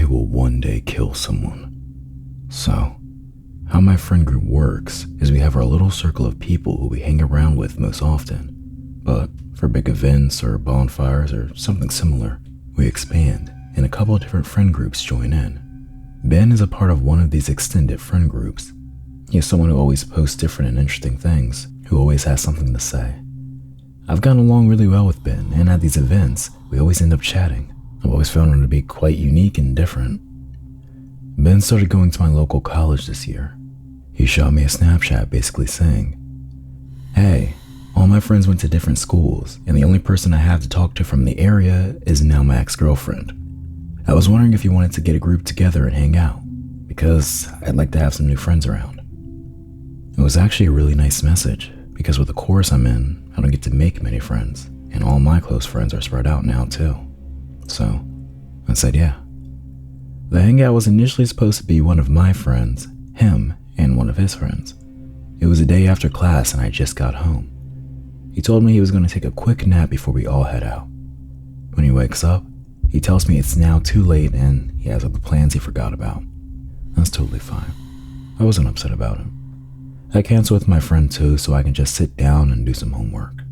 will one day kill someone. So, how my friend group works is we have our little circle of people who we hang around with most often, but for big events or bonfires or something similar, we expand and a couple of different friend groups join in. Ben is a part of one of these extended friend groups. He is someone who always posts different and interesting things, who always has something to say. I've gotten along really well with Ben, and at these events, we always end up chatting. I've always found him to be quite unique and different. Ben started going to my local college this year. He shot me a Snapchat basically saying, "Hey, all my friends went to different schools, and the only person I have to talk to from the area is now my ex-girlfriend. I was wondering if you wanted to get a group together and hang out, because I'd like to have some new friends around." It was actually a really nice message, because with the course I'm in, I don't get to make many friends, and all my close friends are spread out now too. So, I said yeah. The hangout was initially supposed to be one of my friends, him, and one of his friends. It was a day after class and I just got home. He told me he was going to take a quick nap before we all head out. When he wakes up, he tells me it's now too late and he has other plans he forgot about. That's totally fine. I wasn't upset about it. I canceled with my friend too so I can just sit down and do some homework.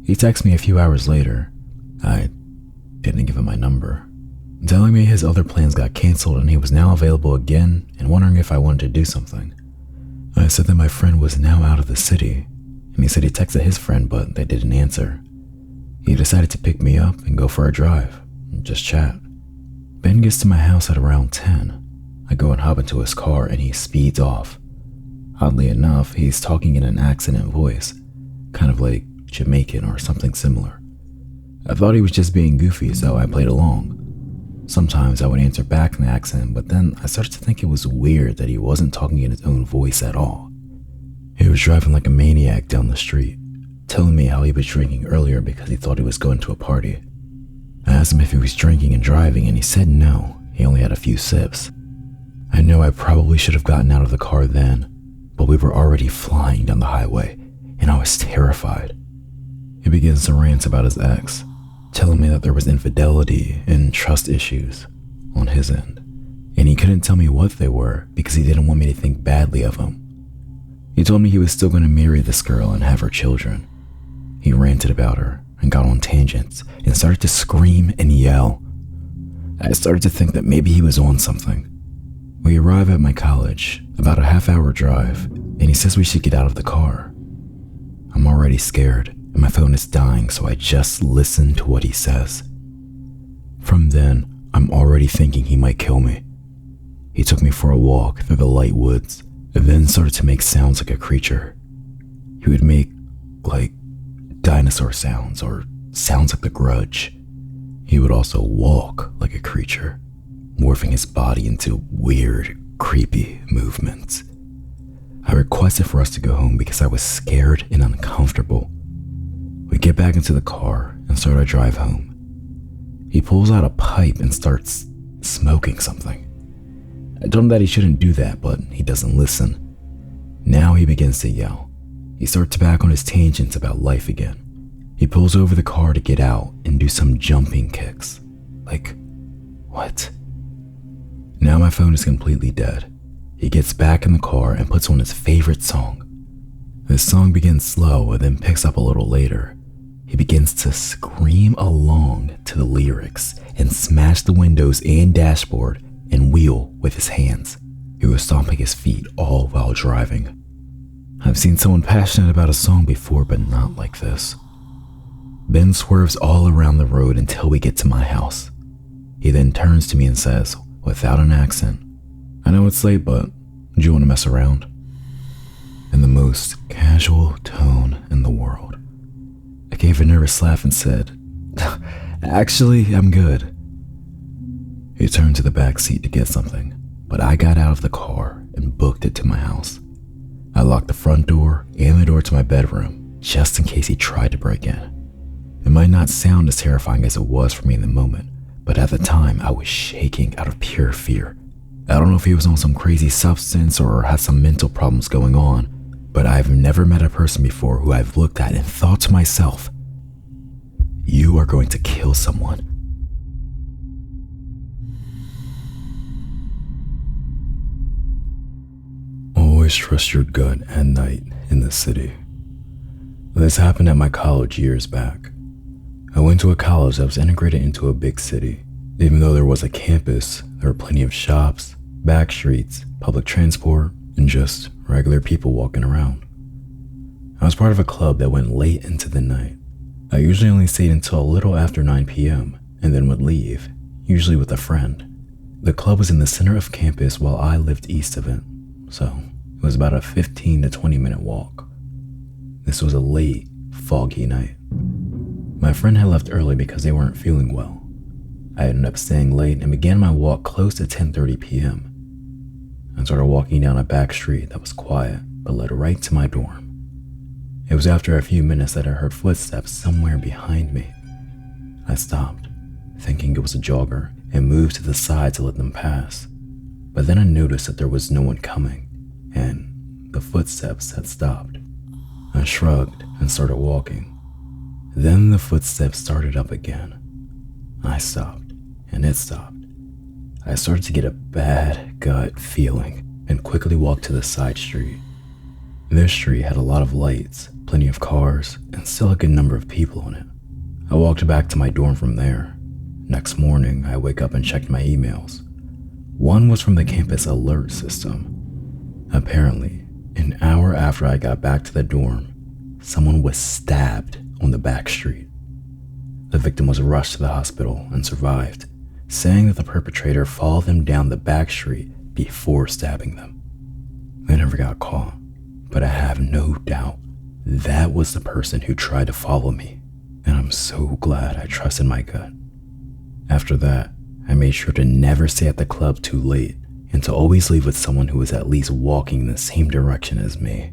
He texted me a few hours later. I didn't give him my number, telling me his other plans got canceled and he was now available again and wondering if I wanted to do something. I said that my friend was now out of the city, and he said he texted his friend but they didn't answer. He decided to pick me up and go for a drive, and just chat. Ben gets to my house at around 10. I go and hop into his car and he speeds off. Oddly enough, he's talking in an accented voice, kind of like Jamaican or something similar. I thought he was just being goofy, so I played along. Sometimes I would answer back in the accent, but then I started to think it was weird that he wasn't talking in his own voice at all. He was driving like a maniac down the street, telling me how he was drinking earlier because he thought he was going to a party. I asked him if he was drinking and driving, and he said no, he only had a few sips. I know I probably should have gotten out of the car then, but we were already flying down the highway, and I was terrified. He begins to rant about his ex, telling me that there was infidelity and trust issues on his end, and he couldn't tell me what they were because he didn't want me to think badly of him. He told me he was still going to marry this girl and have her children. He ranted about her and got on tangents and started to scream and yell. I started to think that maybe he was on something. We arrive at my college, about a half-hour drive, and he says we should get out of the car. I'm already scared, and my phone is dying, so I just listen to what he says. From then, I'm already thinking he might kill me. He took me for a walk through the light woods, and then started to make sounds like a creature. He would make, like, dinosaur sounds, or sounds like The Grudge. He would also walk like a creature, morphing his body into weird, creepy movements. I requested for us to go home because I was scared and uncomfortable. We get back into the car and start our drive home. He pulls out a pipe and starts smoking something. I told him that he shouldn't do that, but he doesn't listen. Now he begins to yell. He starts back on his tangents about life again. He pulls over the car to get out and do some jumping kicks. Like, what? Now my phone is completely dead. He gets back in the car and puts on his favorite song. This song begins slow and then picks up a little later. He begins to scream along to the lyrics and smash the windows and dashboard and wheel with his hands. He was stomping his feet all while driving. I've seen someone passionate about a song before, but not like this. Ben swerves all around the road until we get to my house. He then turns to me and says, without an accent, "I know it's late, but do you want to mess around?" In the most casual tone in the world. I gave a nervous laugh and said, "Actually, I'm good." He turned to the back seat to get something, but I got out of the car and booked it to my house. I locked the front door and the door to my bedroom, just in case he tried to break in. It might not sound as terrifying as it was for me in the moment, but at the time I was shaking out of pure fear. I don't know if he was on some crazy substance or had some mental problems going on, but I've never met a person before who I've looked at and thought to myself, "You are going to kill someone." always trust your gut at night in the city. This happened at my college years back. I went to a college that was integrated into a big city. Even though there was a campus, there were plenty of shops, back streets, public transport, and just regular people walking around. I was part of a club that went late into the night. I usually only stayed until a little after 9 p.m. and then would leave, usually with a friend. The club was in the center of campus while I lived east of it, so it was about a 15 to 20 minute walk. This was a late, foggy night. My friend had left early because they weren't feeling well. I ended up staying late and began my walk close to 10:30 p.m. I started walking down a back street that was quiet but led right to my dorm. It was after a few minutes that I heard footsteps somewhere behind me. I stopped, thinking it was a jogger, and moved to the side to let them pass. But then I noticed that there was no one coming, and the footsteps had stopped. I shrugged and started walking. Then the footsteps started up again. I stopped, and it stopped. I started to get a bad gut feeling and quickly walked to the side street. This street had a lot of lights, plenty of cars, and still a good number of people on it. I walked back to my dorm from there. Next morning, I wake up and checked my emails. One was from the campus alert system. Apparently, an hour after I got back to the dorm, someone was stabbed on the back street. The victim was rushed to the hospital and survived, saying that the perpetrator followed them down the back street before stabbing them. They never got caught, but I have no doubt that was the person who tried to follow me, and I'm so glad I trusted my gut. After that, I made sure to never stay at the club too late and to always leave with someone who was at least walking in the same direction as me.